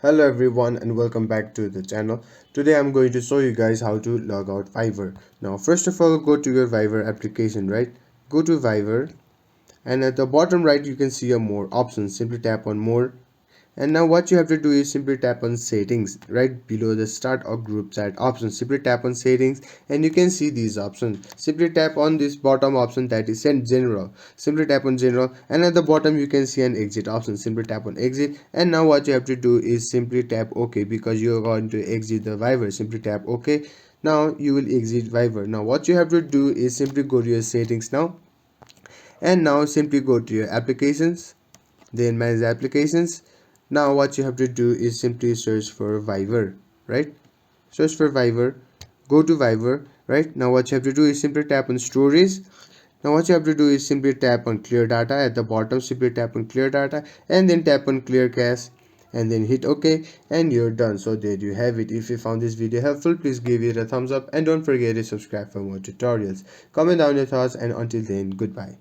Hello everyone and welcome back to the channel. Today I'm going to show you guys how to log out Viber. Now first of all, go to your Viber application, right? Go to Viber and at the bottom right you can see a more options. Simply tap on more, and now what you have to do is simply tap on settings right below the start or group chat option. Simply tap on settings and you can see these options. Simply tap on this bottom option that is send general. Simply tap on general and at the bottom you can see an exit option. Simply tap on exit, and now what you have to do is simply tap OK because you are going to exit the Viber. Simply tap OK. Now you will exit Viber. Now what you have to do is simply go to your settings now, and now simply go to your applications, then manage applications. Now what you have to do is simply search for Viber, right? Search for Viber, go to Viber, right? Now what you have to do is simply tap on storage. Now what you have to do is simply tap on clear data at the bottom. Simply tap on clear data and then tap on clear cache and then hit OK and you're done. So there you have it. If you found this video helpful, please give it a thumbs up and don't forget to subscribe for more tutorials. Comment down your thoughts, and until then, goodbye.